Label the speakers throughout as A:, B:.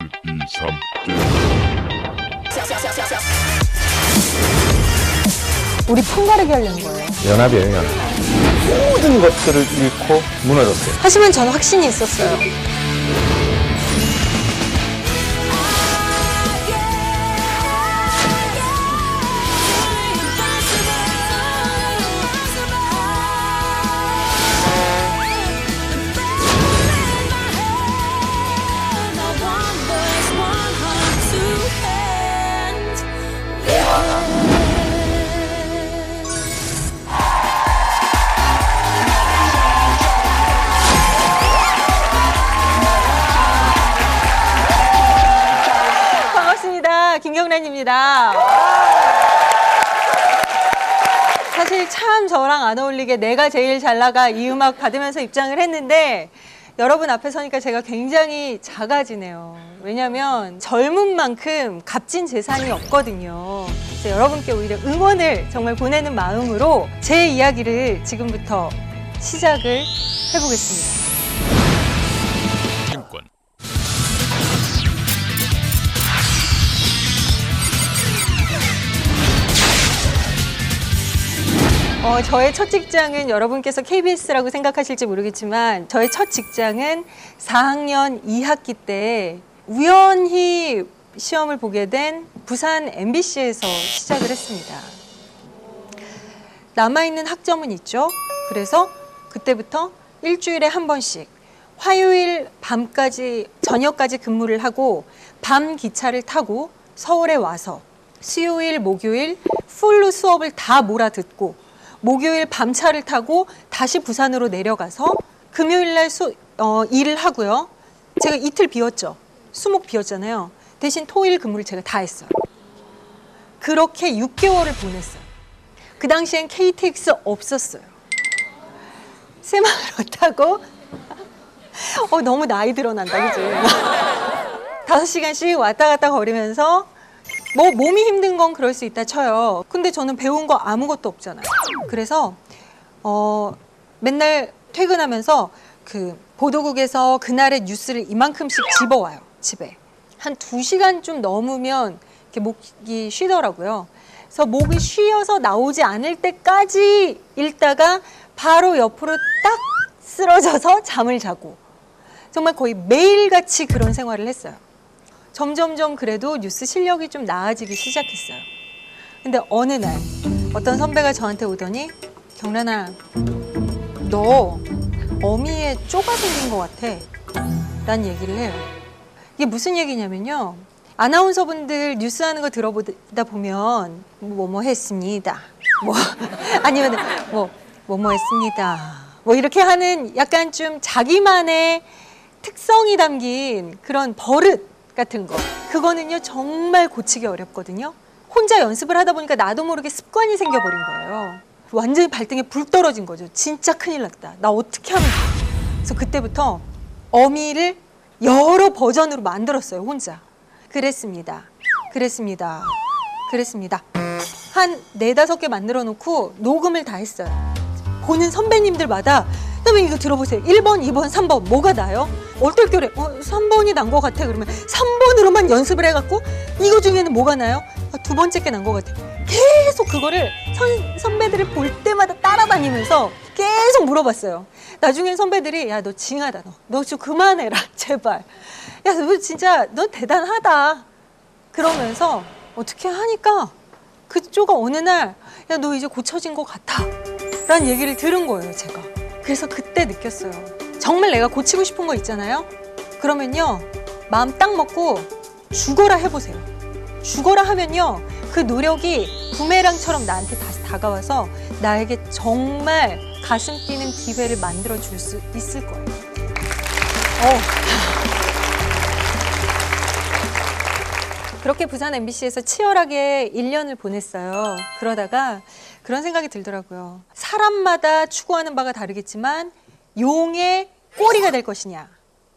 A: 2, 3.
B: 우리 편가르기 하려는 거예요.
C: 연합이에요, 연합. 모든 것들을 잃고 무너졌어요.
B: 하지만 저는 확신이 있었어요. 김경란입니다. 사실 참 저랑 안 어울리게 내가 제일 잘 나가 이 음악 받으면서 입장을 했는데 여러분 앞에 서니까 제가 굉장히 작아지네요. 왜냐면 젊은 만큼 값진 재산이 없거든요. 그래서 여러분께 오히려 응원을 정말 보내는 마음으로 제 이야기를 지금부터 시작을 해보겠습니다. 저의 첫 직장은 여러분께서 KBS라고 생각하실지 모르겠지만 저의 첫 직장은 4학년 2학기 때 우연히 시험을 보게 된 부산 MBC에서 시작을 했습니다. 남아있는 학점은 있죠. 그래서 그때부터 일주일에 한 번씩 화요일 밤까지 저녁까지 근무를 하고 밤 기차를 타고 서울에 와서 수요일 목요일 풀로 수업을 다 몰아듣고 목요일 밤차를 타고 다시 부산으로 내려가서 금요일 날 일을 하고요. 제가 이틀 비웠죠. 수목 비웠잖아요. 대신 토일 근무를 제가 다 했어요. 그렇게 6개월을 보냈어요. 그 당시엔 KTX 없었어요. 새마을호 타고 너무 나이 드러난다, 그지? 5시간씩 왔다 갔다 거리면서 뭐 몸이 힘든 건 그럴 수 있다 쳐요. 근데 저는 배운 거 아무것도 없잖아요. 그래서 맨날 퇴근하면서 그 보도국에서 그날의 뉴스를 이만큼씩 집어와요. 집에. 한 2시간 좀 넘으면 이렇게 목이 쉬더라고요. 그래서 목이 쉬어서 나오지 않을 때까지 읽다가 바로 옆으로 딱 쓰러져서 잠을 자고 정말 거의 매일같이 그런 생활을 했어요. 점점점 그래도 뉴스 실력이 좀 나아지기 시작했어요. 근데 어느 날 어떤 선배가 저한테 오더니 경란아, 너 어미에 쪼가 생긴 것 같아 라는 얘기를 해요. 이게 무슨 얘기냐면요, 아나운서분들 뉴스 하는 거 들어보다 보면 뭐뭐 했습니다, 아니면 뭐뭐 했습니다, 이렇게 하는 약간 좀 자기만의 특성이 담긴 그런 버릇 같은 거, 그거는요 정말 고치기 어렵거든요. 혼자 연습을 하다 보니까 나도 모르게 습관이 생겨버린 거예요. 완전히 발등에 불 떨어진 거죠. 진짜 큰일 났다, 나 어떻게 하면 좋지? 그래서 그때부터 어미를 여러 버전으로 만들었어요, 혼자. 그랬습니다 한 4-5개 만들어 놓고 녹음을 다 했어요. 보는 선배님들마다 선배님 이거 들어보세요, 1번, 2번, 3번 뭐가 나요? 얼떨결에 3번이 난 것 같아. 그러면 3번으로만 연습을 해갖고 이거 중에는 뭐가 나요? 2번째 게 난 것 같아. 계속 그거를 선배들을 볼 때마다 따라다니면서 계속 물어봤어요. 나중엔 선배들이 야, 너 징하다, 너 좀 그만해라 제발, 야, 너 진짜 너 대단하다 그러면서 어떻게 하니까 그쪽가 어느 날 야, 너 이제 고쳐진 것 같아 라는 얘기를 들은 거예요, 제가. 그래서 그때 느꼈어요. 정말 내가 고치고 싶은 거 있잖아요. 그러면요, 마음 딱 먹고 죽어라 해보세요. 죽어라 하면요, 그 노력이 부메랑처럼 나한테 다시 다가와서 나에게 정말 가슴 뛰는 기회를 만들어 줄 수 있을 거예요. 그렇게 부산 MBC에서 치열하게 1년을 보냈어요. 그러다가 그런 생각이 들더라고요. 사람마다 추구하는 바가 다르겠지만 용의 꼬리가 될 것이냐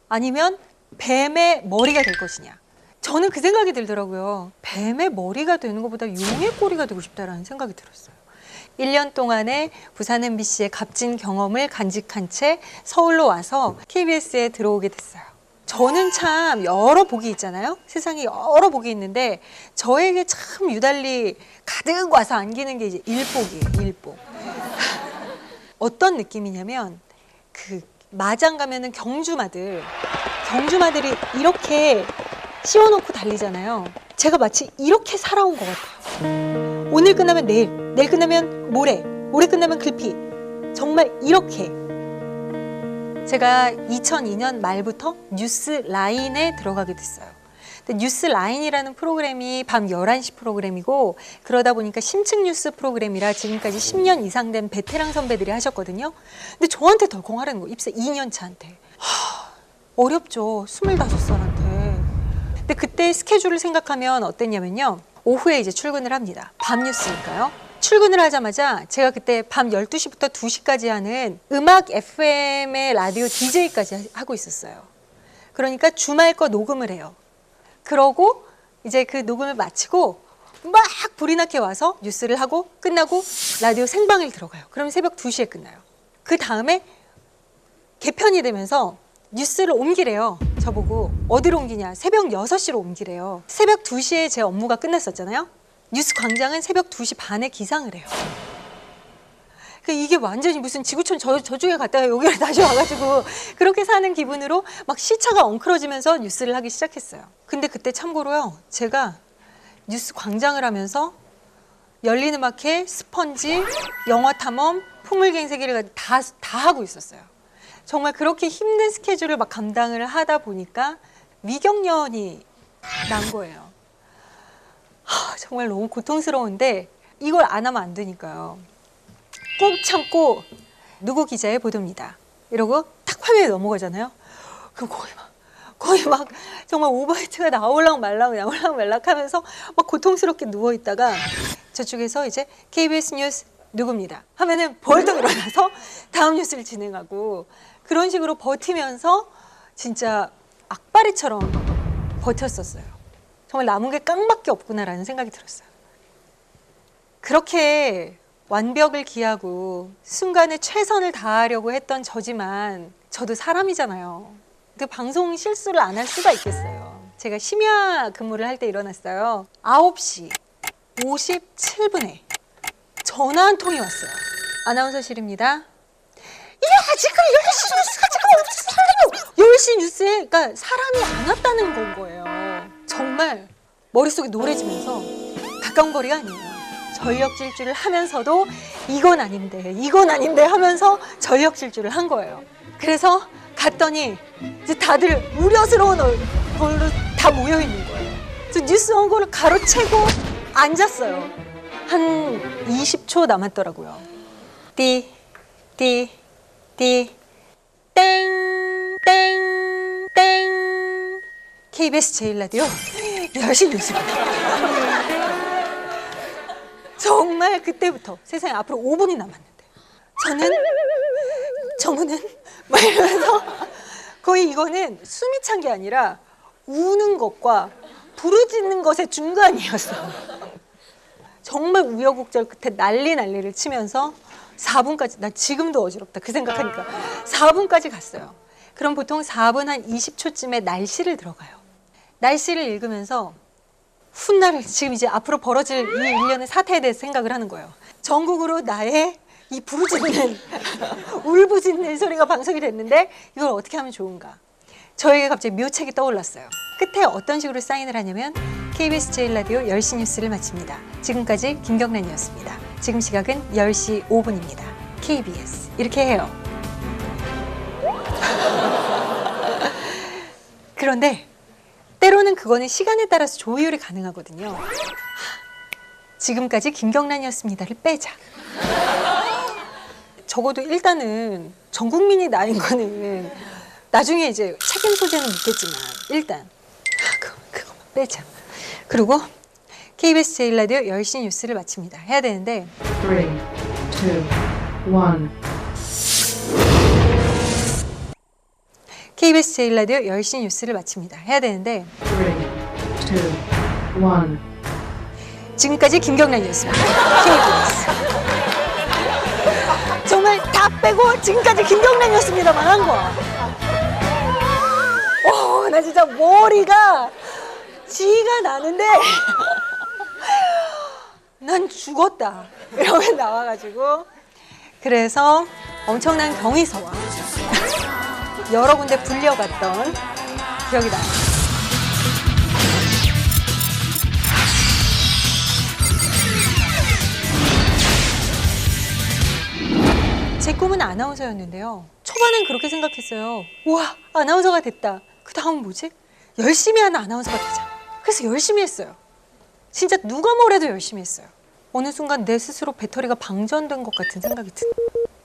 B: 아니면 뱀의 머리가 될 것이냐. 저는 그 생각이 들더라고요. 뱀의 머리가 되는 것보다 용의 꼬리가 되고 싶다라는 생각이 들었어요. 1년 동안의 부산 MBC의 값진 경험을 간직한 채 서울로 와서 KBS에 들어오게 됐어요. 저는 참 여러 복이 있잖아요. 세상에 여러 복이 있는데 저에게 참 유달리 가득 와서 안기는 게 이제 일복이에요. 일복. 어떤 느낌이냐면 그 마장 가면은 경주마들이 이렇게 씌워놓고 달리잖아요. 제가 마치 이렇게 살아온 것 같아요. 오늘 끝나면 내일, 내일 끝나면 모레, 모레 끝나면 글피. 정말 이렇게. 제가 2002년 말부터 뉴스 라인에 들어가게 됐어요. 근데 뉴스 라인이라는 프로그램이 밤 11시 프로그램이고 그러다 보니까 심층 뉴스 프로그램이라 지금까지 10년 이상 된 베테랑 선배들이 하셨거든요. 근데 저한테 덜컹하라는 거예요. 입사 2년 차한테. 어렵죠. 25살한테. 근데 그때 스케줄을 생각하면 어땠냐면요. 오후에 이제 출근을 합니다. 밤 뉴스니까요. 출근을 하자마자 제가 그때 밤 12시부터 2시까지 하는 음악 FM의 라디오 DJ까지 하고 있었어요. 그러니까 주말 거 녹음을 해요. 그러고 이제 그 녹음을 마치고 막 불이 나게 와서 뉴스를 하고 끝나고 라디오 생방을 들어가요. 그러면 새벽 2시에 끝나요. 그 다음에 개편이 되면서 뉴스를 옮기래요. 저보고 어디로 옮기냐. 새벽 6시로 옮기래요. 새벽 2시에 제 업무가 끝났었잖아요. 뉴스 광장은 새벽 2시 반에 기상을 해요. 그러니까 이게 완전히 무슨 지구촌 저쪽에 갔다가 여기로 다시 와가지고 그렇게 사는 기분으로 막 시차가 엉클어지면서 뉴스를 하기 시작했어요. 근데 그때 참고로요. 제가 뉴스 광장을 하면서 열린 음악회, 스펀지, 영화 탐험, 풍물갱이 세계를 다 하고 있었어요. 정말 그렇게 힘든 스케줄을 막 감당을 하다 보니까 위경련이 난 거예요. 정말 너무 고통스러운데 이걸 안 하면 안 되니까요. 꾹 참고 누구 기자의 보도입니다. 이러고 탁 화면에 넘어가잖아요. 그럼 거의 막 정말 오버히트가 나올락 말락 하면서 막 고통스럽게 누워있다가 저쪽에서 이제 KBS 뉴스 누구입니다 하면은 벌떡 일어나서 다음 뉴스를 진행하고 그런 식으로 버티면서 진짜 악바리처럼 버텼었어요. 정말 남은 게 깡밖에 없구나라는 생각이 들었어요. 그렇게 완벽을 기하고 순간에 최선을 다하려고 했던 저지만 저도 사람이잖아요. 근데 방송 실수를 안 할 수가 있겠어요. 제가 심야 근무를 할 때 일어났어요. 9시 57분에 전화 한 통이 왔어요. 아나운서실입니다. 지금 10시 뉴스가 지금 10시 뉴스에 그러니까 사람이 안 왔다는 건 거예요. 정말 머릿속에 노래지면서 가까운 거리가 아니에요. 전력 질주를 하면서도 이건 아닌데 하면서 전력 질주를 한 거예요. 그래서 갔더니 이제 다들 우려스러운 걸로 다 모여 있는 거예요. 그래서 뉴스 원고를 가로채고 앉았어요. 한 20초 남았더라고요. 띠 땡 KBS 제일라디오 10시 뉴스입니다. 정말 그때부터 세상에 앞으로 5분이 남았는데 저는 막 이러면서 거의 이거는 숨이 찬 게 아니라 우는 것과 부르짖는 것의 중간이었어요. 정말 우여곡절 끝에 난리를 치면서 4분까지 나 지금도 어지럽다 그 생각하니까 4분까지 갔어요. 그럼 보통 4분 한 20초쯤에 날씨를 들어가요. 날씨를 읽으면서 훗날 지금 이제 앞으로 벌어질 이 일련의 사태에 대해서 생각을 하는 거예요. 전국으로 나의 이 부르짖는 울부짖는 소리가 방송이 됐는데 이걸 어떻게 하면 좋은가. 저에게 갑자기 묘책이 떠올랐어요. 끝에 어떤 식으로 사인을 하냐면 KBS 제일라디오 10시 뉴스를 마칩니다. 지금까지 김경란이었습니다. 지금 시각은 10시 5분입니다. KBS 이렇게 해요. 그런데 때로는 그거는 시간에 따라서 조율이 가능하거든요. 지금까지 김경란이었습니다를 빼자. 적어도 일단은 전 국민이 나인 거는 나중에 이제 책임 소재는 묻겠지만 일단 그거만 빼자. 그리고 KBS 제일라디오 10시 뉴스를 마칩니다. 해야 되는데
A: 3, 2, 1
B: KBS 제일라디오 10시 뉴스를 마칩니다. 해야 되는데
A: 3, 2, 1
B: 지금까지 김경란이었습니다. KBS 정말 다 빼고 지금까지 김경란이었습니다만 한 거야. 나 진짜 머리가 쥐가 나는데 난 죽었다 이러면 나와가지고 그래서 엄청난 경위서와 여러 군데 불려갔던 기억이 나요. 제 꿈은 아나운서였는데요. 초반엔 그렇게 생각했어요. 우와, 아나운서가 됐다. 그 다음 뭐지? 열심히 하는 아나운서가 되자. 그래서 열심히 했어요. 진짜 누가 뭐래도 열심히 했어요. 어느 순간 내 스스로 배터리가 방전된 것 같은 생각이 든.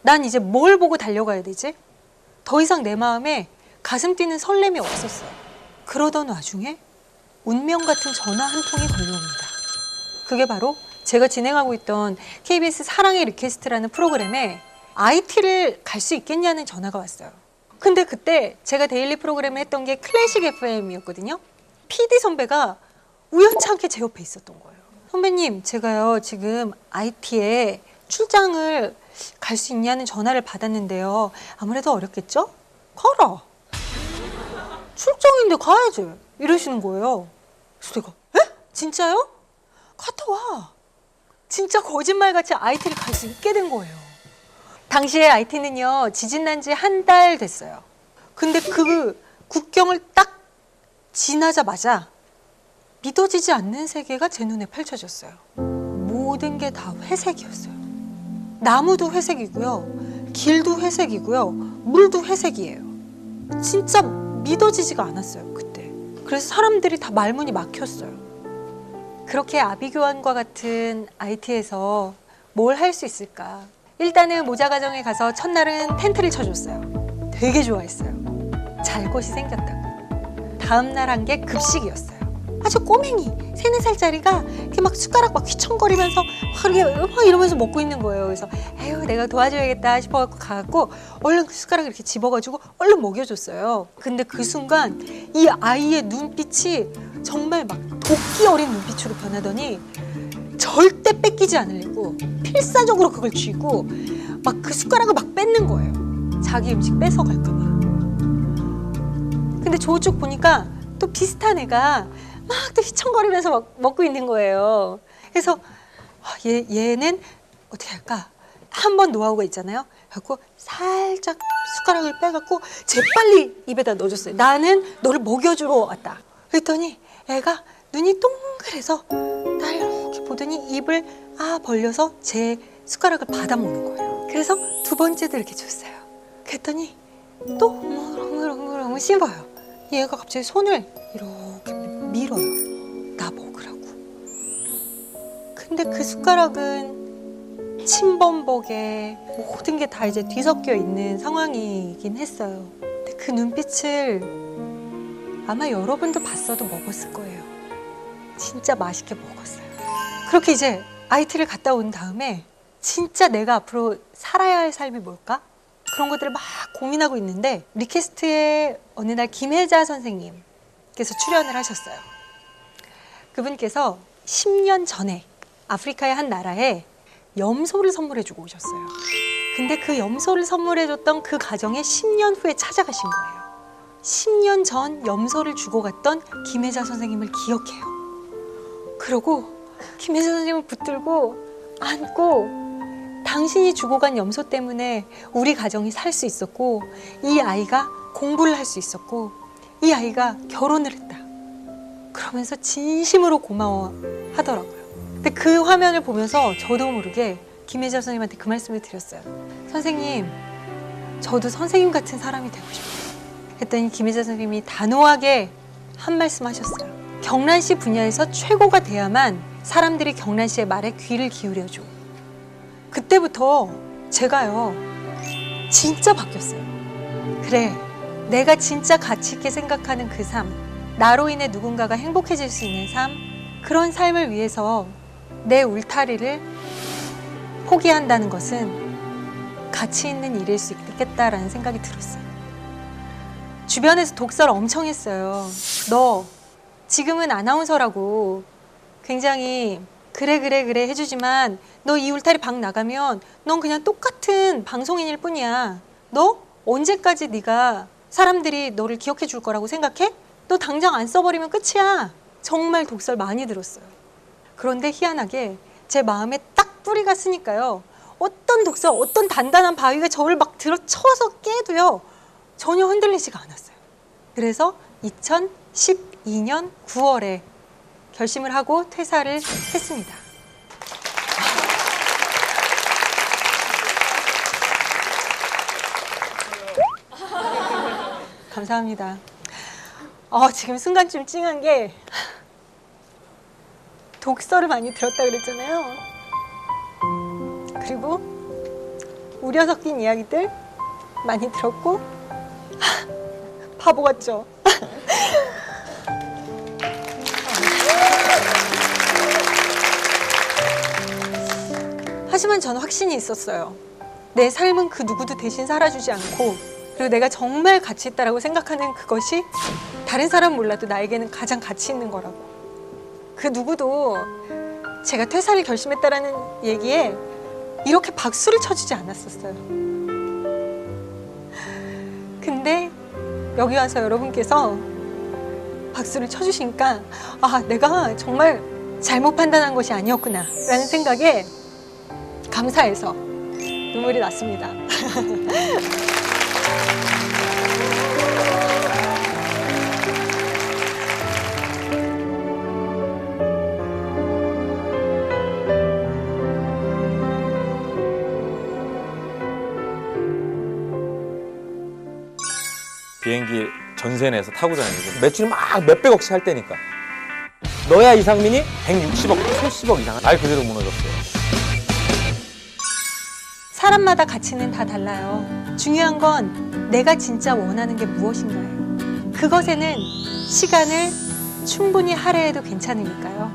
B: 난 이제 뭘 보고 달려가야 되지? 더 이상 내 마음에 가슴 뛰는 설렘이 없었어요. 그러던 와중에 운명 같은 전화 한 통이 걸려옵니다. 그게 바로 제가 진행하고 있던 KBS 사랑의 리퀘스트라는 프로그램에 IT를 갈 수 있겠냐는 전화가 왔어요. 근데 그때 제가 데일리 프로그램을 했던 게 클래식 FM이었거든요. PD 선배가 우연치 않게 제 옆에 있었던 거예요. 선배님, 제가요 지금 IT에 출장을 갈 수 있냐는 전화를 받았는데요. 아무래도 어렵겠죠? 가라. 출장인데 가야지. 이러시는 거예요. 그래서 내가 에? 진짜요? 갔다 와. 진짜 거짓말같이 IT를 갈 수 있게 된 거예요. 당시에 IT는요 지진 난 지 한 달 됐어요. 근데 그 국경을 딱 지나자마자 믿어지지 않는 세계가 제 눈에 펼쳐졌어요. 모든 게 다 회색이었어요. 나무도 회색이고요, 길도 회색이고요, 물도 회색이에요. 진짜 믿어지지가 않았어요 그때. 그래서 사람들이 다 말문이 막혔어요. 그렇게 아비규환과 같은 IT에서 뭘 할 수 있을까? 일단은 모자가정에 가서 첫날은 텐트를 쳐줬어요. 되게 좋아했어요. 잘 곳이 생겼다고. 다음날 한 게 급식이었어요. 아주 꼬맹이 3-4살짜리가 이렇게 막 숟가락 막 휘청거리면서 막 이러면서 먹고 있는 거예요. 그래서 에휴 내가 도와줘야겠다 싶어갖고 가갖고 얼른 그 숟가락을 이렇게 집어가지고 얼른 먹여줬어요. 근데 그 순간 이 아이의 눈빛이 정말 막 도끼 어린 눈빛으로 변하더니 절대 뺏기지 않으려고 필사적으로 그걸 쥐고 막 그 숟가락을 막 뺏는 거예요. 자기 음식 뺏어갈까 봐. 근데 저쪽 보니까 또 비슷한 애가 막 또 휘청거리면서 막 먹고 있는 거예요. 그래서 얘는 어떻게 할까? 한 번 노하우가 있잖아요. 그래갖고 살짝 숟가락을 빼갖고 재빨리 입에다 넣어줬어요. 나는 너를 먹여주러 왔다. 그랬더니 애가 눈이 동그래서 날 이렇게 보더니 입을 벌려서 제 숟가락을 받아먹는 거예요. 그래서 두 번째도 이렇게 줬어요. 그랬더니 또 엉글엉글 씹어요. 얘가 갑자기 손을 이렇게 밀어요. 나 먹으라고. 근데 그 숟가락은 침범벅에 모든 게 다 이제 뒤섞여 있는 상황이긴 했어요. 근데 그 눈빛을 아마 여러분도 봤어도 먹었을 거예요. 진짜 맛있게 먹었어요. 그렇게 이제 IT를 갔다 온 다음에 진짜 내가 앞으로 살아야 할 삶이 뭘까? 그런 것들을 막 고민하고 있는데 리퀘스트에 어느 날 김혜자 선생님께서 출연을 하셨어요. 그분께서 10년 전에 아프리카의 한 나라에 염소를 선물해주고 오셨어요. 근데 그 염소를 선물해줬던 그 가정에 10년 후에 찾아가신 거예요. 10년 전 염소를 주고 갔던 김혜자 선생님을 기억해요. 그러고 김혜자 선생님을 붙들고 안고 당신이 주고 간 염소 때문에 우리 가정이 살 수 있었고 이 아이가 공부를 할 수 있었고 이 아이가 결혼을 했다. 그러면서 진심으로 고마워하더라고요. 근데 그 화면을 보면서 저도 모르게 김혜자 선생님한테 그 말씀을 드렸어요. 선생님, 저도 선생님 같은 사람이 되고 싶어요. 했더니 김혜자 선생님이 단호하게 한 말씀 하셨어요. 경란 씨 분야에서 최고가 돼야만 사람들이 경란 씨의 말에 귀를 기울여줘. 그때부터 제가요 진짜 바뀌었어요. 그래, 내가 진짜 가치 있게 생각하는 그 삶, 나로 인해 누군가가 행복해질 수 있는 삶, 그런 삶을 위해서 내 울타리를 포기한다는 것은 가치 있는 일일 수 있겠다라는 생각이 들었어요. 주변에서 독설 엄청 했어요. 너 지금은 아나운서라고 굉장히 그래 해주지만 너 이 울타리 밖 나가면 넌 그냥 똑같은 방송인일 뿐이야. 너 언제까지 네가 사람들이 너를 기억해 줄 거라고 생각해? 너 당장 안 써버리면 끝이야. 정말 독설 많이 들었어요. 그런데 희한하게 제 마음에 딱 뿌리가 쓰니까요. 어떤 독설, 어떤 단단한 바위가 저를 막 들어쳐서 깨도요. 전혀 흔들리지가 않았어요. 그래서 2012년 9월에 결심을 하고 퇴사를 했습니다. 감사합니다. 지금 순간 좀 찡한 게 독서를 많이 들었다 그랬잖아요. 그리고 우려 섞인 이야기들 많이 들었고 바보 같죠? 하지만 저는 확신이 있었어요. 내 삶은 그 누구도 대신 살아주지 않고 그리고 내가 정말 가치 있다라고 생각하는 그것이 다른 사람은 몰라도 나에게는 가장 가치 있는 거라고. 그 누구도 제가 퇴사를 결심했다라는 얘기에 이렇게 박수를 쳐주지 않았었어요. 근데 여기 와서 여러분께서 박수를 쳐주시니까 내가 정말 잘못 판단한 것이 아니었구나 라는 생각에 감사해서 눈물이 났습니다.
C: 비행기 전세 내서 타고 다니고 매출이 막 몇백억씩 할 때니까 너야 이상민이 160억, 70억 이상 말 그대로 무너졌어요.
B: 사람마다 가치는 다 달라요. 중요한 건 내가 진짜 원하는 게 무엇인가요. 그것에는 시간을 충분히 할애해도 괜찮으니까요.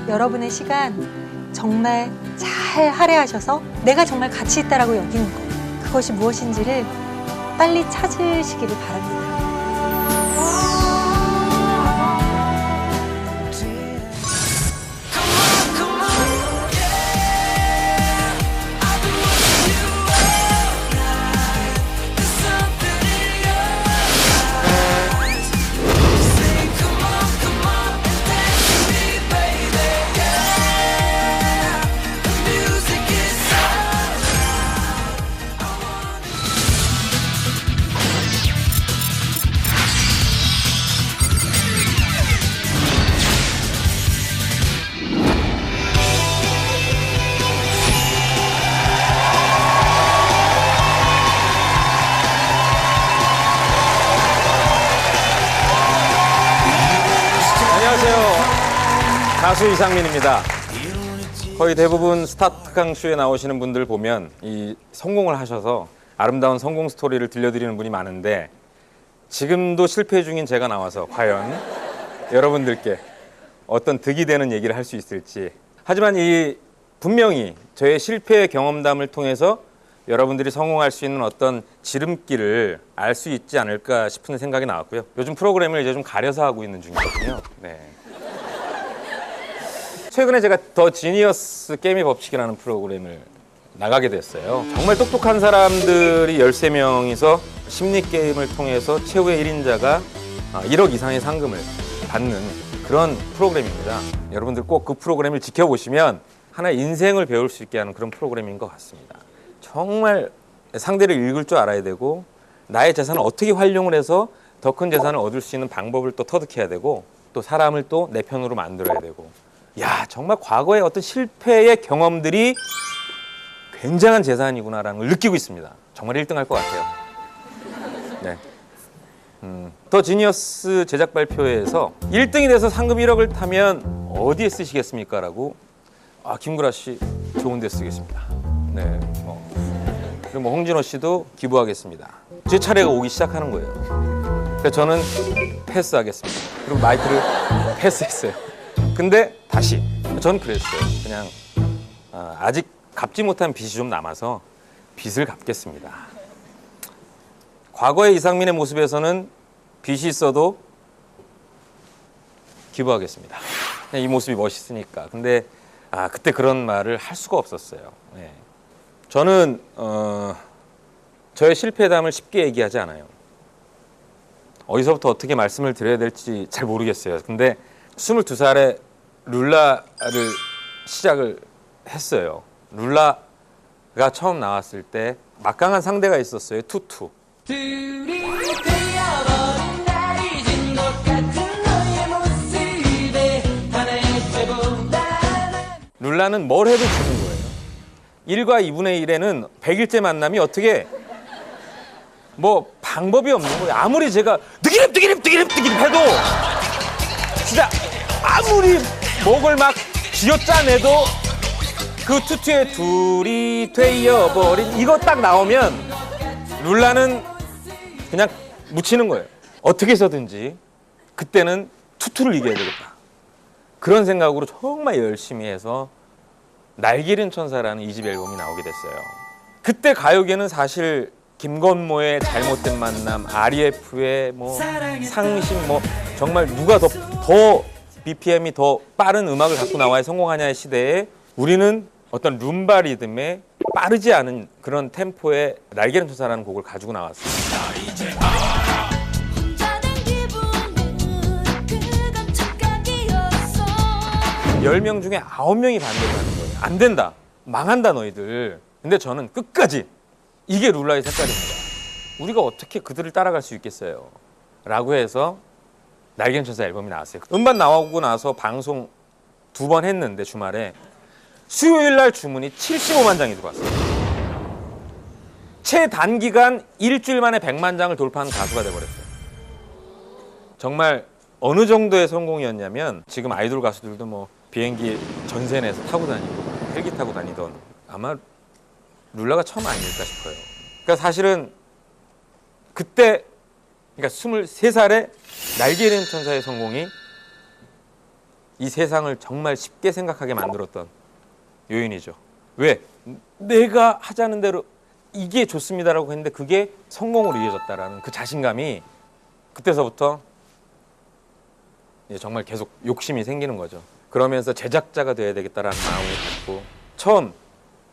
B: 여러분의 시간 정말 잘 할애하셔서 내가 정말 가치 있다라고 여기는 것, 그것이 무엇인지를 빨리 찾으시기를 바랍니다.
C: 가수 이상민입니다. 거의 대부분 스타특강쇼에 나오시는 분들 보면 이 성공을 하셔서 아름다운 성공 스토리를 들려드리는 분이 많은데 지금도 실패 중인 제가 나와서 과연 여러분들께 어떤 득이 되는 얘기를 할 수 있을지. 하지만 분명히 저의 실패 경험담을 통해서 여러분들이 성공할 수 있는 어떤 지름길을 알 수 있지 않을까 싶은 생각이 나왔고요. 요즘 프로그램을 이제 좀 가려서 하고 있는 중이거든요. 네. 최근에 제가 더 지니어스 게임의 법칙이라는 프로그램을 나가게 됐어요. 정말 똑똑한 사람들이 13명이서 심리게임을 통해서 최후의 1인자가 1억 이상의 상금을 받는 그런 프로그램입니다. 여러분들 꼭 그 프로그램을 지켜보시면 하나의 인생을 배울 수 있게 하는 그런 프로그램인 것 같습니다. 정말 상대를 읽을 줄 알아야 되고 나의 재산을 어떻게 활용을 해서 더 큰 재산을 얻을 수 있는 방법을 또 터득해야 되고 또 사람을 또 내 편으로 만들어야 되고 정말 과거의 어떤 실패의 경험들이 굉장한 재산이구나라는 걸 느끼고 있습니다. 정말 1등 할 것 같아요. 네. 더 지니어스 제작 발표회에서 1등이 돼서 상금 1억을 타면 어디에 쓰시겠습니까? 라고 김구라 씨 좋은 데 쓰겠습니다. 네. 그리고 홍진호 씨도 기부하겠습니다. 제 차례가 오기 시작하는 거예요. 그래서 저는 패스하겠습니다. 그리고 마이크를 패스했어요. 근데 다시 저는 그랬어요. 그냥 아직 갚지 못한 빚이 좀 남아서 빚을 갚겠습니다. 과거의 이상민의 모습에서는 빚이 있어도 기부하겠습니다. 이 모습이 멋있으니까. 근데 그때 그런 말을 할 수가 없었어요. 네. 저는 저의 실패담을 쉽게 얘기하지 않아요. 어디서부터 어떻게 말씀을 드려야 될지 잘 모르겠어요. 근데 22살에 룰라를 시작을 했어요. 룰라가 처음 나왔을 때 막강한 상대가 있었어요. 투투. 룰라는 뭘 해도 지는 거예요. 1과 2분의 1에는 100일째 만남이 어떻게 뭐 방법이 없는 거예요. 아무리 제가 뜨기립 해도 진짜 아무리 목을 막 쥐어짜내도 그 투투의 둘이 되어버린 이거 딱 나오면 룰라는 그냥 묻히는 거예요. 어떻게 해서든지 그때는 투투를 이겨야 되겠다. 그런 생각으로 정말 열심히 해서 날개 잃은 천사라는 2집 앨범이 나오게 됐어요. 그때 가요계는 사실 김건모의 잘못된 만남, REF의 뭐 상심, 뭐 정말 누가 더 BPM이 더 빠른 음악을 갖고 나와야 성공하냐의 시대에 우리는 어떤 룸바 리듬에 빠르지 않은 그런 템포의 날개 잃은 천사라는 곡을 가지고 나왔어요. 10명 중에 9명이 반대를 하는 거예요. 안 된다. 망한다 너희들. 근데 저는 끝까지 이게 룰라의 색깔입니다. 우리가 어떻게 그들을 따라갈 수 있겠어요? 라고 해서 날개 잃은 천사 앨범이 나왔어요. 음반 나오고 나서 방송 2번 했는데 주말에 수요일 날 주문이 75만 장이 들어왔어요. 최단기간 일주일 만에 100만 장을 돌파한 가수가 돼버렸어요. 정말 어느 정도의 성공이었냐면 지금 아이돌 가수들도 뭐 비행기 전세 내서 타고 다니고 헬기 타고 다니던 아마 룰라가 처음 아닐까 싶어요. 그러니까 사실은 그때 그러니까 23살에 날개 잃은 천사의 성공이 이 세상을 정말 쉽게 생각하게 만들었던 요인이죠. 왜? 내가 하자는 대로 이게 좋습니다라고 했는데 그게 성공으로 이어졌다라는 그 자신감이 그때서부터 정말 계속 욕심이 생기는 거죠. 그러면서 제작자가 돼야 되겠다라는 마음을 갖고 처음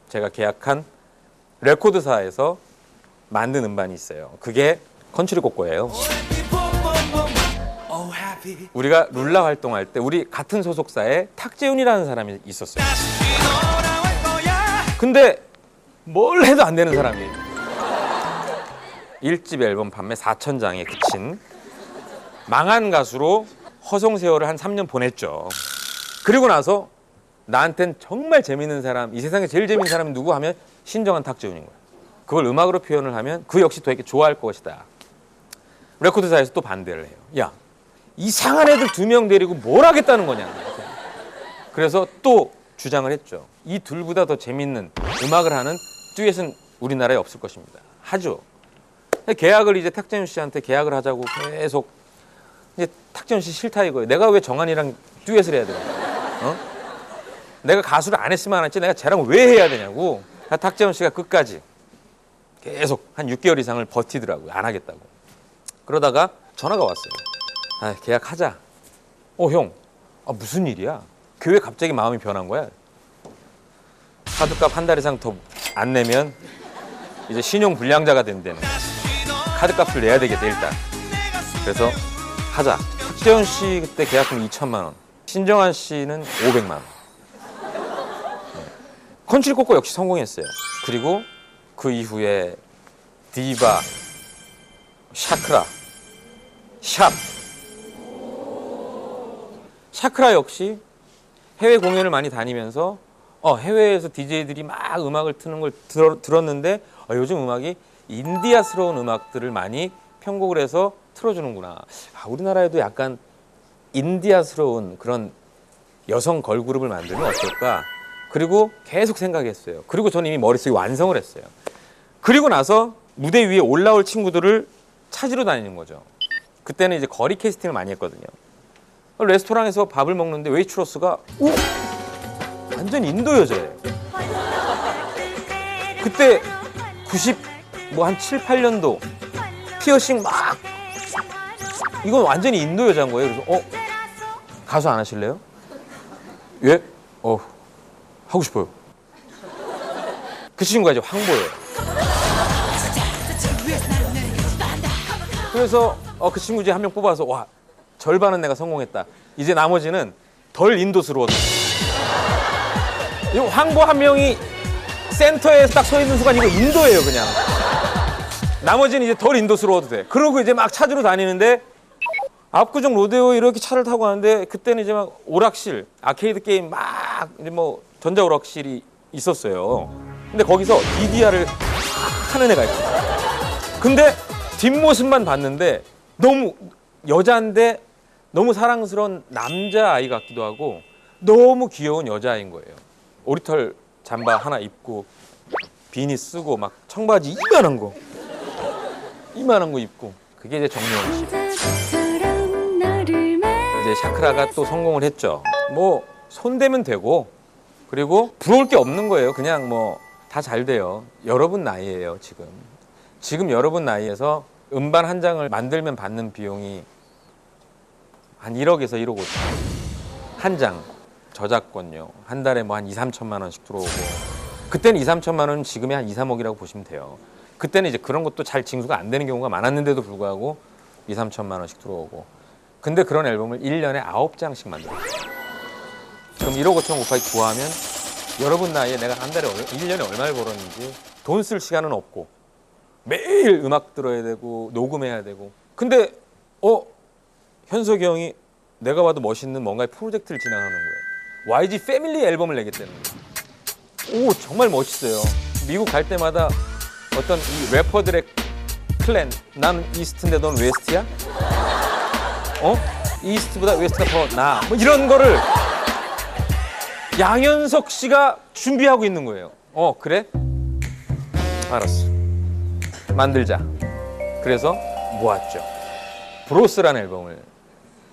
C: 제가 계약한 레코드사에서 만든 음반이 있어요. 그게 컨츄리 꼬꼬예요. 우리가 룰라 활동할 때 우리 같은 소속사에 탁재훈이라는 사람이 있었어요. 근데 뭘 해도 안 되는 사람이에요. 1집 앨범 판매 4,000장에 그친 망한 가수로 허송세월을 한 3년 보냈죠. 그리고 나서 나한텐 정말 재밌는 사람, 이 세상에 제일 재밌는 사람이 누구 하면 신정한 탁재훈인 거예요. 그걸 음악으로 표현을 하면 그 역시 되게 좋아할 것이다. 레코드사에서 또 반대를 해요. 야, 이상한 애들 2명 데리고 뭘 하겠다는 거냐. 그래서 또 주장을 했죠. 이 둘보다 더 재밌는 음악을 하는 듀엣은 우리나라에 없을 것입니다. 하죠. 계약을 이제 탁재훈 씨한테 계약을 하자고 계속 이제 탁재훈 씨 싫다 이거예요. 내가 왜 정한이랑 듀엣을 해야 되냐. 내가 가수를 안 했으면 안 했지 내가 쟤랑 왜 해야 되냐고. 탁재훈 씨가 끝까지 계속 한 6개월 이상을 버티더라고요. 안 하겠다고. 그러다가 전화가 왔어요. 아, 계약하자. 형, 무슨 일이야? 왜 갑자기 마음이 변한 거야? 카드값 한 달 이상 더 안 내면 이제 신용불량자가 된다는 카드값을 내야 되겠다 일단. 그래서 하자. 탁재훈 씨 그때 계약금 2천만 원. 신정한 씨는 500만 원. 컨츄리 꼬꼬 역시 성공했어요. 그리고 그 이후에 디바, 샤크라, 샤크라 역시 해외 공연을 많이 다니면서 해외에서 DJ들이 막 음악을 트는 걸 들었는데 요즘 음악이 인디아스러운 음악들을 많이 편곡을 해서 틀어주는구나. 우리나라에도 약간 인디아스러운 그런 여성 걸그룹을 만들면 어떨까? 그리고 계속 생각했어요. 그리고 저는 이미 머릿속에 완성을 했어요. 그리고 나서 무대 위에 올라올 친구들을 찾으러 다니는 거죠. 그때는 이제 거리 캐스팅을 많이 했거든요. 레스토랑에서 밥을 먹는데 웨이트러스가 완전 인도 여자예요. 그때 한 7, 8년도 피어싱 막 이건 완전히 인도 여자인 거예요. 그래서 가수 안 하실래요? 예? 하고 싶어요. 그 친구가 이제 황보예요. 그래서 그 친구 이제 한 명 뽑아서 와 절반은 내가 성공했다. 이제 나머지는 덜 인도스러워져. 이 황보 한 명이 센터에 딱 서 있는 순간 이거 인도예요 그냥. 나머지는 이제 덜 인도스러워도 돼. 그러고 이제 막 찾으러 다니는데 압구정 로데오 이렇게 차를 타고 가는데 그때는 이제 막 오락실, 아케이드 게임 막 이제 뭐 전자 오락실이 있었어요. 근데 거기서 DDR을 하는 애가 있어. 근데 뒷모습만 봤는데 너무 여자인데 너무 사랑스러운 남자아이 같기도 하고 너무 귀여운 여자아이인 거예요. 오리털 잠바 하나 입고 비니 쓰고 막 청바지 이만한 거 입고 그게 이제 정려원 씨. 이제 샤크라가 또 성공을 했죠. 뭐 손대면 되고 그리고 부러울 게 없는 거예요. 그냥 뭐 다 잘 돼요. 여러분 나이예요 지금. 지금 여러분 나이에서 음반 한 장을 만들면 받는 비용이 한 1억에서 1억 5천 한 장 저작권료 한 달에 뭐 한 2, 3천만 원씩 들어오고 그때는 2, 3천만 원은 지금의 한 2, 3억이라고 보시면 돼요. 그때는 이제 그런 것도 잘 징수가 안 되는 경우가 많았는데도 불구하고 2, 3천만 원씩 들어오고 근데 그런 앨범을 1년에 9장씩 만들어요. 그럼 1억 5천 곱하기 9하면 여러분 나이에 내가 한 달에 1년에 얼마를 벌었는지 돈 쓸 시간은 없고 매일 음악 들어야 되고 녹음해야 되고 근데 현석이 형이 내가 봐도 멋있는 뭔가의 프로젝트를 진행하는 거예요. YG 패밀리 앨범을 내겠다는 거예요. 오 정말 멋있어요. 미국 갈 때마다 어떤 이 래퍼들의 클랜 난 이스트인데 넌 웨스트야? 이스트보다 웨스트가 더 나아 뭐 이런 거를 양현석 씨가 준비하고 있는 거예요. 그래? 알았어. 만들자. 그래서 모았죠. 브로스라는 앨범을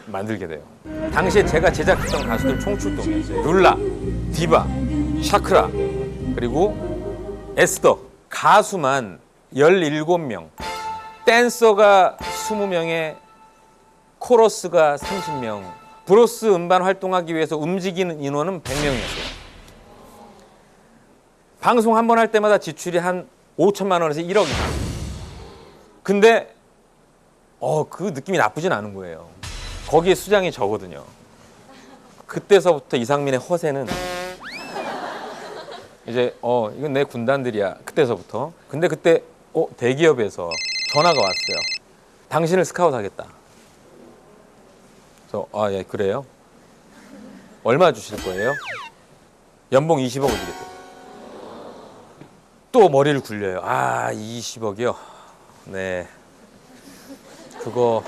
C: 만들게 돼요. 당시에 제가 제작했던 가수들 총출동이었어요. 룰라, 디바, 샤크라, 그리고 에스더. 가수만 17명, 댄서가 20명에 코러스가 30명, 브로스 음반 활동하기 위해서 움직이는 인원은 100명이었어요. 방송 한 번 할 때마다 지출이 한 5천만 원에서 1억 이상. 근데 그 느낌이 나쁘진 않은 거예요. 거기에 수장이 저거든요. 그때서부터 이상민의 허세는 이제 이건 내 군단들이야. 그때서부터. 근데 그때 대기업에서 전화가 왔어요. 당신을 스카웃하겠다. 그래서 예 그래요? 얼마 주실 거예요? 연봉 20억을 주겠대요. 또 머리를 굴려요. 20억이요? 네. 그거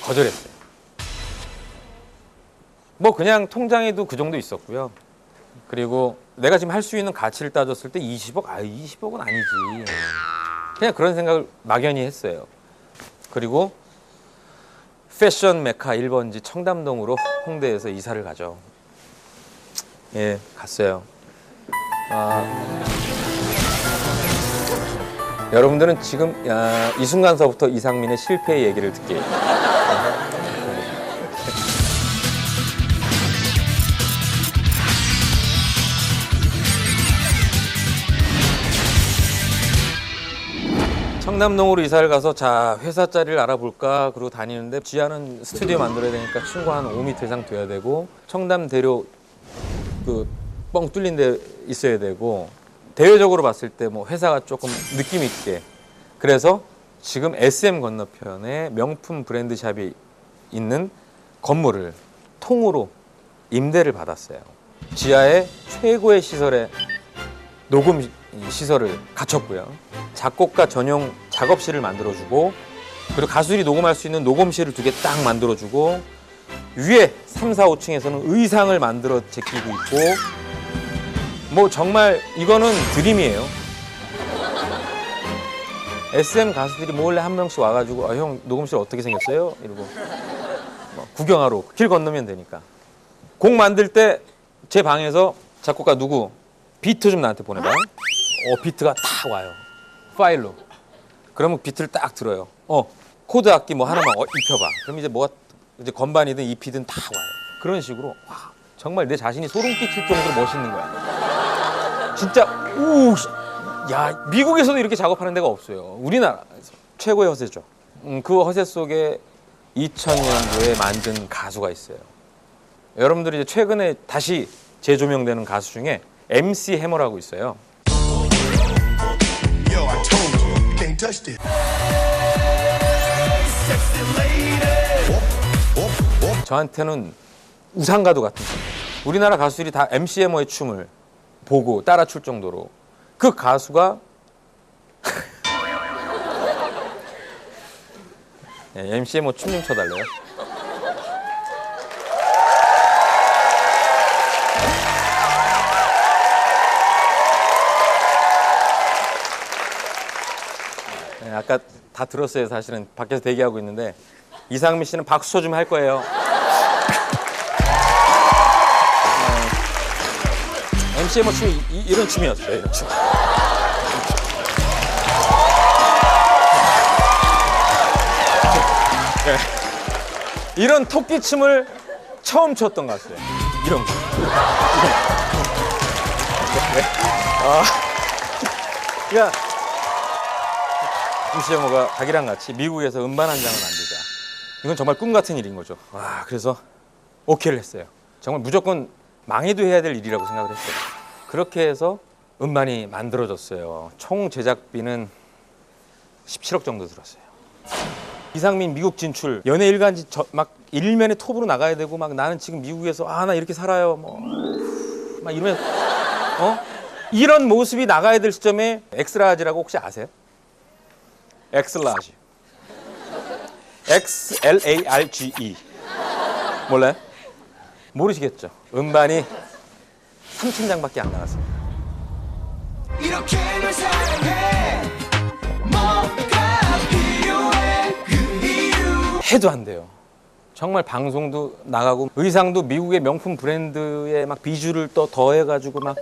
C: 거절했어요. 뭐 그냥 통장에도 그 정도 있었고요. 그리고 내가 지금 할 수 있는 가치를 따졌을 때 20억? 20억은 아니지. 그냥 그런 생각을 막연히 했어요. 그리고 패션 메카 1번지 청담동으로 홍대에서 이사를 가죠. 예, 갔어요. 여러분들은 지금 이 순간서부터 이상민의 실패의 얘기를 듣게 청담동으로 이사를 가서 회사 자리를 알아볼까 그러고 다니는데 지하는 스튜디오 만들어야 되니까 층고 한 5m 이상 돼야 되고 청담대로 뻥 뚫린 데 있어야 되고 대외적으로 봤을 때 뭐 회사가 조금 느낌 있게 그래서 지금 SM 건너편에 명품 브랜드 샵이 있는 건물을 통으로 임대를 받았어요. 지하에 최고의 시설에 녹음 시설을 갖췄고요. 작곡가 전용 작업실을 만들어주고 그리고 가수들이 녹음할 수 있는 녹음실을 2개 딱 만들어주고 위에 3, 4, 5층에서는 의상을 만들어 제끼고 있고 뭐 정말 이거는 드림이에요. SM 가수들이 몰래 한 명씩 와가지고 형 녹음실 어떻게 생겼어요? 이러고 구경하러 길 건너면 되니까 곡 만들 때 제 방에서 작곡가 누구 비트 좀 나한테 보내봐. 비트가 딱 와요. 파일로. 그러면 비트를 딱 들어요. 코드 악기 뭐 하나만 입혀봐. 그럼 이제 뭐가 이제 건반이든 EP든 다 와요. 그런 식으로 정말 내 자신이 소름 끼칠 정도로 멋있는 거야. 진짜 미국에서도 이렇게 작업하는 데가 없어요. 우리나라 최고의 허세죠. 그 허세 속에 2000년도에 만든 가수가 있어요. 여러분들이 이제 최근에 다시 재조명되는 가수 중에 MC 해머라고 있어요.
D: Yo, I told you, you can't touch this.
C: 저한테는 우상과도 같은 사람. 우리나라 가수들이 다 MC 해머의 춤을 보고 따라 출 정도로 그 가수가 MC 해머 춤 좀 춰달래요. 아까 다 들었어요. 사실은 밖에서 대기하고 있는데 이상민 씨는 박수 쳐주면 할 거예요. MC 뭐 춤이 이런 춤이었어요. 이런 춤. 이런 토끼 춤을 처음 췄던 것 같아요. 이런 거. 그러니까 MC 해머가 자기랑 같이 미국에서 음반 한 장을 만들자. 이건 정말 꿈 같은 일인 거죠. 와, 그래서 오케이를 했어요. 정말 무조건 망해도 해야 될 일이라고 생각을 했어요. 그렇게 해서 음반이 만들어졌어요. 총 제작비는 17억 정도 들었어요. 이상민 미국 진출, 연예 일간지 막 일면에 톱으로 나가야 되고 막 나는 지금 미국에서 나 이렇게 살아요. 뭐 막 이러면 이런 모습이 나가야 될 시점에 엑스라지라고 혹시 아세요? 엑스라지. XLARGE. 몰라요? 모르시겠죠? 음반이 3,000장밖에 안 나갔습니다.
D: 이렇게 널 사랑해. 뭐가 필요해. 그 이유.
C: 해도 안 돼요. 정말 방송도 나가고 의상도 미국의 명품 브랜드에 막 비주를 또 더해가지고 막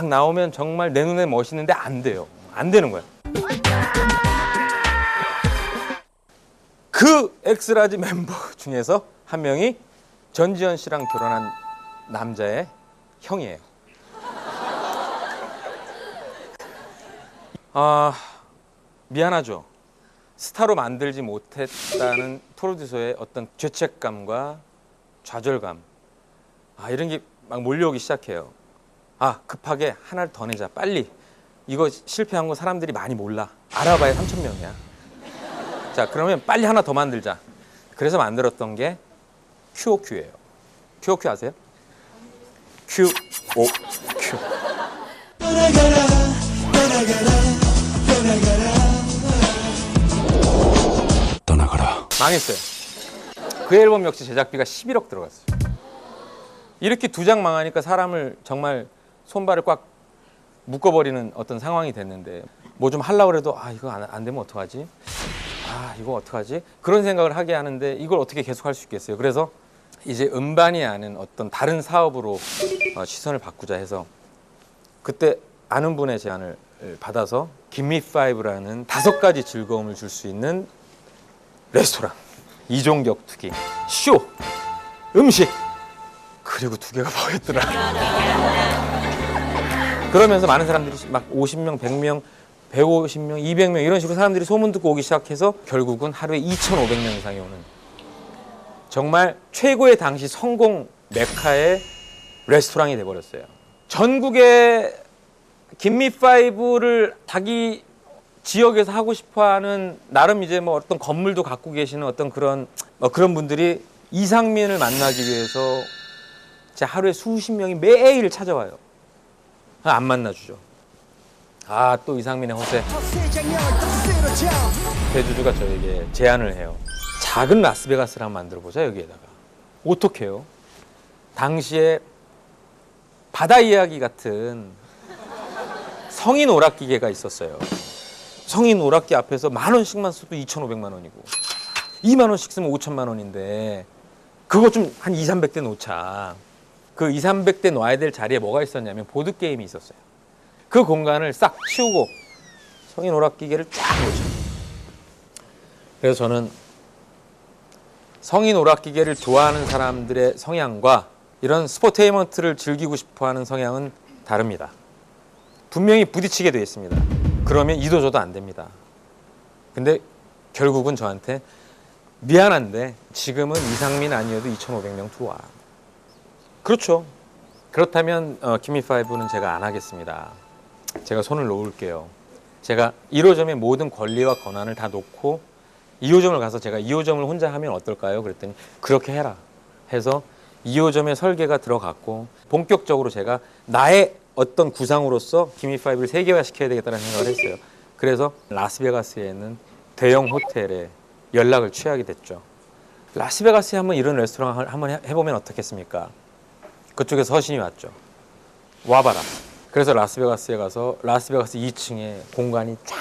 C: 나오면 정말 내 눈에 멋있는데 안 돼요. 안 되는 거예요. 그 엑스라지 멤버 중에서 한 명이 전지현 씨랑 결혼한 남자의 형이에요. 미안하죠. 스타로 만들지 못했다는 프로듀서의 어떤 죄책감과 좌절감, 이런 게 막 몰려오기 시작해요. 급하게 하나를 더 내자. 빨리. 이거 실패한 거 사람들이 많이 몰라. 알아봐야 3,000명이야. 자, 그러면 빨리 하나 더 만들자. 그래서 만들었던 게 QOQ예요. QOQ 아세요? QOQ.
D: 떠나가라.
C: 망했어요. 그 앨범 역시 제작비가 11억 들어갔어요. 이렇게 두 장 망하니까 사람을 정말 손발을 꽉 묶어버리는 어떤 상황이 됐는데 뭐 좀 하려고 해도 이거 안 되면 어떡하지? 이거 어떡하지? 그런 생각을 하게 하는데 이걸 어떻게 계속 할 수 있겠어요? 그래서 이제 음반이 아닌 어떤 다른 사업으로 시선을 바꾸자 해서 그때 아는 분의 제안을 받아서 김미5라는 5가지 즐거움을 줄 수 있는 레스토랑, 이종격투기, 쇼, 음식, 그리고 두 개가 뭐였더라. 그러면서 많은 사람들이 막 50명, 100명, 150명, 200명 이런 식으로 사람들이 소문 듣고 오기 시작해서 결국은 하루에 2,500명 이상이 오는 정말 최고의 당시 성공 메카의 레스토랑이 돼버렸어요. 전국의 김미5를 자기 지역에서 하고 싶어하는 나름 이제 뭐 어떤 건물도 갖고 계시는 어떤 그런 분들이 이상민을 만나기 위해서 진짜 하루에 수십 명이 매일 찾아와요. 안 만나주죠. 또 이상민의 허세. 대주주가 저에게 제안을 해요. 작은 라스베가스를 한번 만들어보자 여기에다가. 어떻게 해요? 당시에 바다 이야기 같은 성인 오락기계가 있었어요. 성인 오락기 앞에서 10,000원씩만 써도 2,500만 원이고 2만 원씩 쓰면 5천만 원인데 그거 좀 한 2, 300대 놓자. 그 2, 300대 놔야 될 자리에 뭐가 있었냐면 보드게임이 있었어요. 그 공간을 싹 치우고 성인 오락기계를 쫙 놓죠. 그래서 저는 성인 오락기계를 좋아하는 사람들의 성향과 이런 스포테이먼트를 즐기고 싶어하는 성향은 다릅니다. 분명히 부딪히게 되어 있습니다. 그러면 이도저도 안 됩니다. 근데 결국은 저한테 미안한데 지금은 이상민 아니어도 2,500명 들어와. 그렇죠. 그렇다면 기미5는 제가 안 하겠습니다. 제가 손을 놓을게요. 제가 1호점의 모든 권리와 권한을 다 놓고 2호점을 가서 제가 2호점을 혼자 하면 어떨까요? 그랬더니 그렇게 해라 해서 2호점의 설계가 들어갔고 본격적으로 제가 나의 어떤 구상으로서 기미5를 세계화시켜야 되겠다는 생각을 했어요. 그래서 라스베가스에 있는 대형 호텔에 연락을 취하게 됐죠. 라스베가스에 한번 이런 레스토랑 한번 해보면 어떻겠습니까? 그쪽에서 서신이 왔죠. 와봐라. 그래서 라스베가스에 가서 라스베가스 2층에 공간이 쫙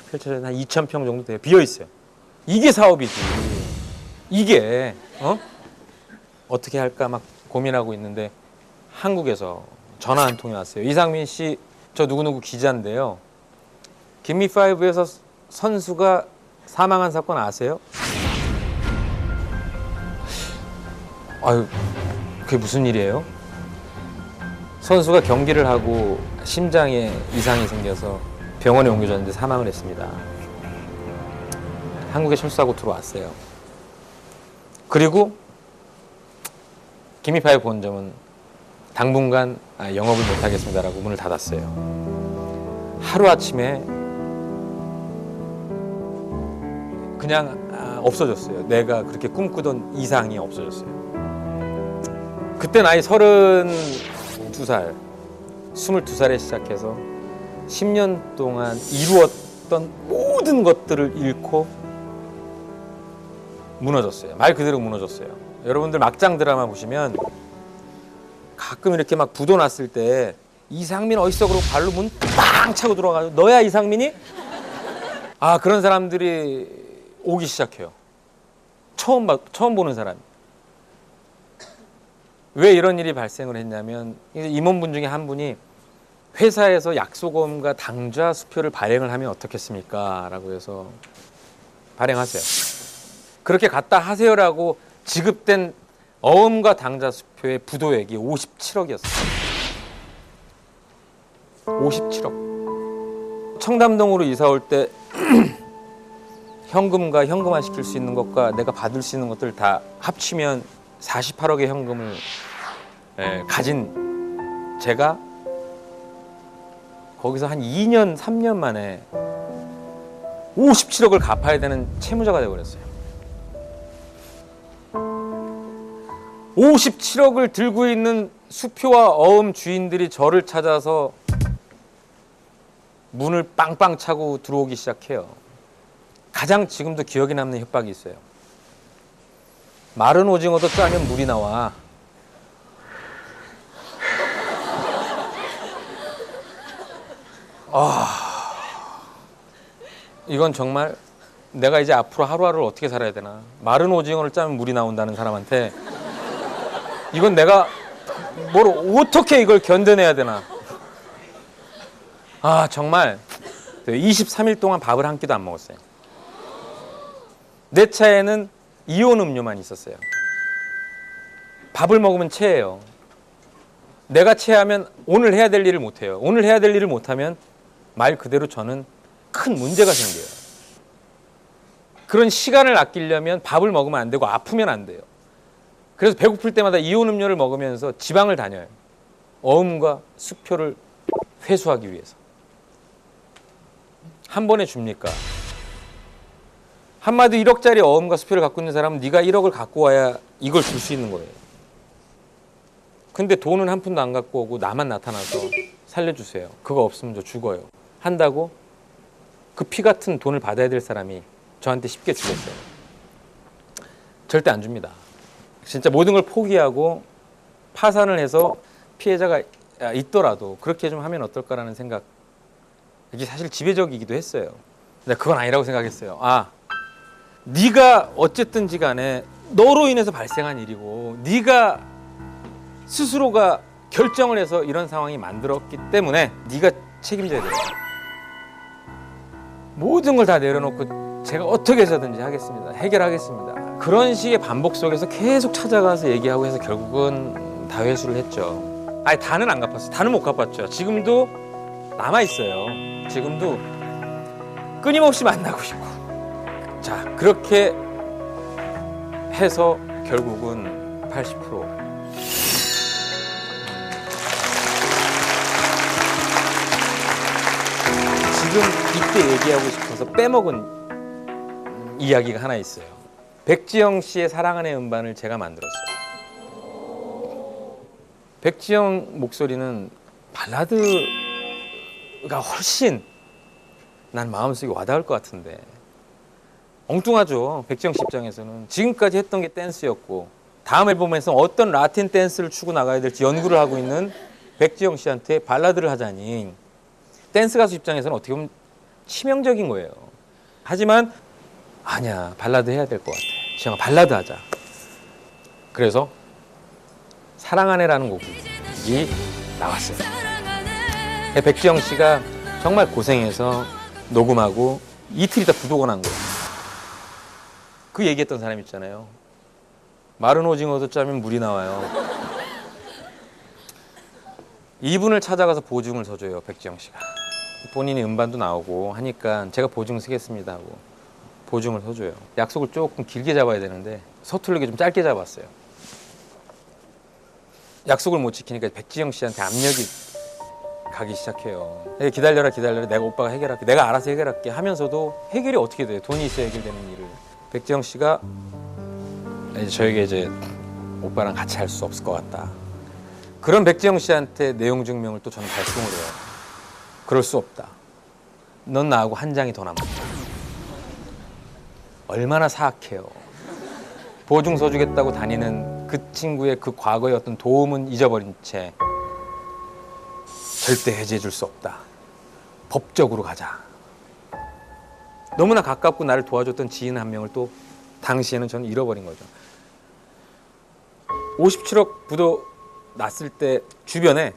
C: 펼쳐져 한 2,000평 정도 돼요. 비어 있어요. 이게 사업이지. 이게 어떻게 할까 막 고민하고 있는데 한국에서 전화 한 통이 왔어요. 이상민 씨, 저 누구누구 기자인데요. 기미5에서 선수가 사망한 사건 아세요? 아유, 그게 무슨 일이에요? 선수가 경기를 하고 심장에 이상이 생겨서 병원에 옮겨졌는데 사망을 했습니다. 한국에 철수하고 들어왔어요. 그리고 기미5 본점은 당분간 영업을 못하겠습니다라고 문을 닫았어요. 하루아침에 그냥 없어졌어요. 내가 그렇게 꿈꾸던 이상이 없어졌어요. 그때 나이 32살, 22살에 시작해서 10년 동안 이루었던 모든 것들을 잃고 무너졌어요. 말 그대로 무너졌어요. 여러분들 막장 드라마 보시면 가끔 이렇게 막 부도 났을 때 이상민 어딨어? 그러고 발로 문 빵 차고 들어가가지고 너야 이상민이? 아, 그런 사람들이 오기 시작해요. 처음 보는 사람이. 왜 이런 일이 발생을 했냐면 임원분 중에 한 분이 회사에서 약소금과 당좌 수표를 발행을 하면 어떻겠습니까? 라고 해서 발행하세요. 그렇게 갖다 하세요라고 지급된 어음과 당좌 수표의 부도액이 57억이었어요. 57억. 청담동으로 이사 올 때 현금과 현금화 시킬 수 있는 것과 내가 받을 수 있는 것들 다 합치면 48억의 현금을 가진 제가 거기서 한 2년, 3년 만에 57억을 갚아야 되는 채무자가 되어버렸어요. 57억을 들고 있는 수표와 어음 주인들이 저를 찾아서 문을 빵빵 차고 들어오기 시작해요. 가장 지금도 기억에 남는 협박이 있어요. 마른 오징어도 짜면 물이 나와. 이건 정말 내가 이제 앞으로 하루하루를 어떻게 살아야 되나. 마른 오징어를 짜면 물이 나온다는 사람한테 이건 내가 어떻게 이걸 견뎌내야 되나. 아, 정말 23일 동안 밥을 한 끼도 안 먹었어요. 내 차에는 이온 음료만 있었어요. 밥을 먹으면 체해요. 내가 체하면 오늘 해야 될 일을 못해요. 오늘 해야 될 일을 못하면 말 그대로 저는 큰 문제가 생겨요. 그런 시간을 아끼려면 밥을 먹으면 안 되고 아프면 안 돼요. 그래서 배고플 때마다 이온 음료를 먹으면서 지방을 다녀요. 어음과 수표를 회수하기 위해서. 한 번에 줍니까? 한마디 1억짜리 어음과 수표를 갖고 있는 사람은 네가 1억을 갖고 와야 이걸 줄 수 있는 거예요. 근데 돈은 한 푼도 안 갖고 오고 나만 나타나서 살려주세요. 그거 없으면 저 죽어요. 한다고 그 피 같은 돈을 받아야 될 사람이 저한테 쉽게 주겠어요? 절대 안 줍니다. 진짜 모든 걸 포기하고 파산을 해서 피해자가 있더라도 그렇게 좀 하면 어떨까라는 생각. 이게 사실 지배적이기도 했어요. 근데 그건 아니라고 생각했어요. 네가 어쨌든지 간에 너로 인해서 발생한 일이고 네가 스스로가 결정을 해서 이런 상황이 만들었기 때문에 네가 책임져야 돼요. 모든 걸 다 내려놓고 제가 어떻게 해서든지 하겠습니다. 해결하겠습니다. 그런 식의 반복 속에서 계속 찾아가서 얘기하고 해서 결국은 다 회수를 했죠. 아니, 다는 안 갚았어요. 다는 못 갚았죠. 지금도 남아있어요. 지금도 끊임없이 만나고 있고 자, 그렇게 해서 결국은 80%. 지금 이때 얘기하고 싶어서 빼먹은 이야기가 하나 있어요. 백지영 씨의 사랑하는 음반을 제가 만들었어요. 백지영 목소리는 발라드가 훨씬 난 마음속에 와닿을 것 같은데 엉뚱하죠. 백지영 씨 입장에서는 지금까지 했던 게 댄스였고 다음 앨범에서 어떤 라틴 댄스를 추고 나가야 될지 연구를 하고 있는 백지영 씨한테 발라드를 하자니 댄스 가수 입장에서는 어떻게 보면 치명적인 거예요. 하지만 아니야, 발라드 해야 될 것 같아. 지영아, 발라드 하자. 그래서 사랑하네라는 곡이 나왔어요. 백지영 씨가 정말 고생해서 녹음하고 이틀 있다 부도가 난 거예요. 그 얘기했던 사람 있잖아요. 마른 오징어도 짜면 물이 나와요. 이분을 찾아가서 보증을 서줘요, 백지영 씨가. 본인이 음반도 나오고 하니까 제가 보증 쓰겠습니다 하고 보증을 서줘요. 약속을 조금 길게 잡아야 되는데 서투르게 좀 짧게 잡았어요. 약속을 못 지키니까 백지영 씨한테 압력이 가기 시작해요. 기다려라 내가 오빠가 해결할게, 내가 알아서 해결할게 하면서도 해결이 어떻게 돼요? 돈이 있어야 해결되는 일을. 백지영 씨가 저에게 이제 오빠랑 같이 할 수 없을 것 같다. 그런 백지영 씨한테 내용 증명을 또 저는 발송을 해요. 그럴 수 없다. 넌 나하고 한 장이 더 남았다. 얼마나 사악해요. 보증서 주겠다고 다니는 그 친구의 그 과거의 어떤 도움은 잊어버린 채 절대 해지해 줄 수 없다. 법적으로 가자. 너무나 가깝고 나를 도와줬던 지인 한 명을 또 당시에는 저는 잃어버린 거죠. 57억 부도 났을 때 주변에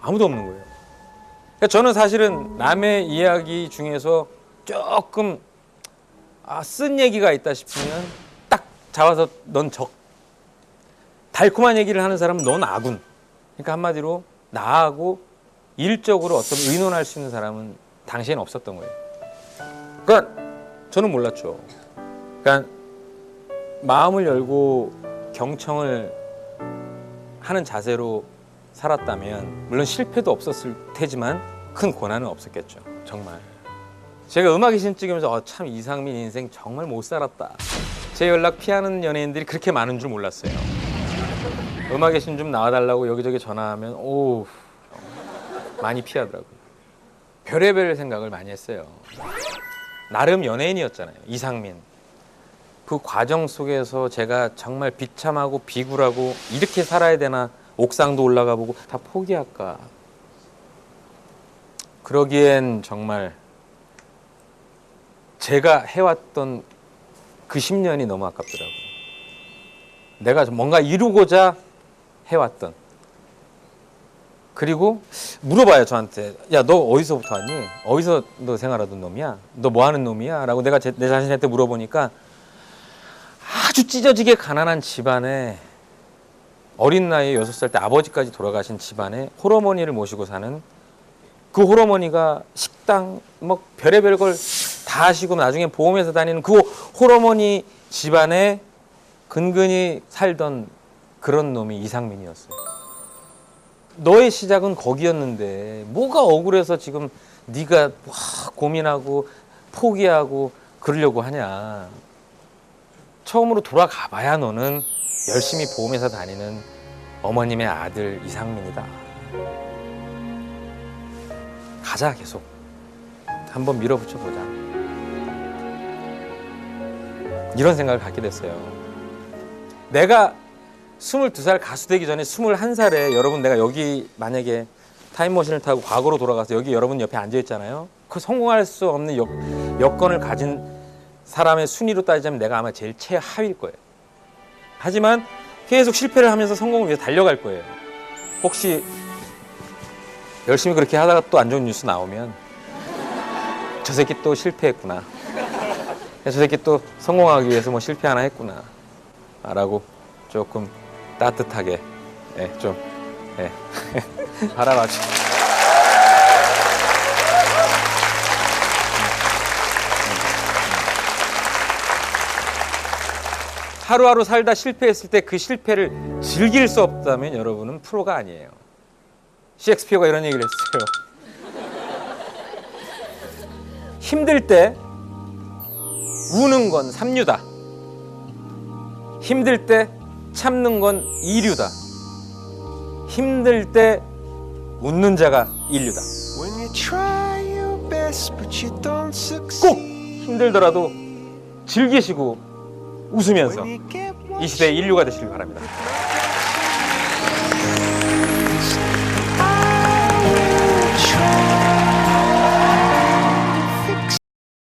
C: 아무도 없는 거예요. 그러니까 저는 사실은 남의 이야기 중에서 조금 쓴 얘기가 있다 싶으면 딱 잡아서 넌 적. 달콤한 얘기를 하는 사람은 넌 아군. 그러니까 한마디로 나하고 일적으로 어떤 의논할 수 있는 사람은 당시에는 없었던 거예요. 그러니까 저는 몰랐죠. 그러니까 마음을 열고 경청을 하는 자세로 살았다면 물론 실패도 없었을 테지만 큰 고난은 없었겠죠. 정말. 제가 음악의 신 찍으면서 참 이상민 인생 정말 못 살았다. 제 연락 피하는 연예인들이 그렇게 많은 줄 몰랐어요. 음악의 신 좀 나와달라고 여기저기 전화하면 오 많이 피하더라고요. 별의별 생각을 많이 했어요. 나름 연예인이었잖아요. 이상민. 그 과정 속에서 제가 정말 비참하고 비굴하고 이렇게 살아야 되나, 옥상도 올라가 보고 다 포기할까. 그러기엔 정말 제가 해왔던 그 10년이 너무 아깝더라고요. 내가 뭔가 이루고자 해왔던. 그리고 물어봐요, 저한테. 야, 너 어디서부터 왔니? 어디서 너 생활하던 놈이야? 너 뭐 하는 놈이야? 라고 내가 내 자신한테 물어보니까 아주 찢어지게 가난한 집안에 어린 나이에 6살 때 아버지까지 돌아가신 집안에 홀어머니를 모시고 사는 그 홀어머니가 식당 뭐 별의별 걸 다 하시고 나중에 보험회사 다니는 그 홀어머니 집안에 근근히 살던 그런 놈이 이상민이었어요. 너의 시작은 거기였는데 뭐가 억울해서 지금 네가 고민하고 포기하고 그러려고 하냐. 처음으로 돌아가 봐야 너는 열심히 보험회사 다니는 어머님의 아들 이상민이다. 가자, 계속. 한번 밀어붙여 보자. 이런 생각을 갖게 됐어요. 내가 22살 가수 되기 전에 21살에 여러분 내가 여기 만약에 타임머신을 타고 과거로 돌아가서 여기 여러분 옆에 앉아있잖아요. 그 성공할 수 없는 여건을 가진 사람의 순위로 따지자면 내가 아마 제일 최하위일 거예요. 하지만 계속 실패를 하면서 성공을 위해서 달려갈 거예요. 혹시 열심히 그렇게 하다가 또 안 좋은 뉴스 나오면 저 새끼 또 실패했구나. 저 새끼 또 성공하기 위해서 뭐 실패 하나 했구나. 라고 조금 따뜻하게 좀 바라봐줘. 하루하루 살다 실패했을 때 그 실패를 즐길 수 없다면 여러분은 프로가 아니에요. 셰익스피어가 이런 얘기를 했어요. 힘들 때 우는 건 삼류다. 힘들 때 참는 건 이류다. 힘들 때 웃는 자가 인류다.
D: When you try your best, but you don't
C: 꼭
D: succeed.
C: 힘들더라도 즐기시고 웃으면서
D: When you get
C: 이 시대의 인류가 되시길 바랍니다.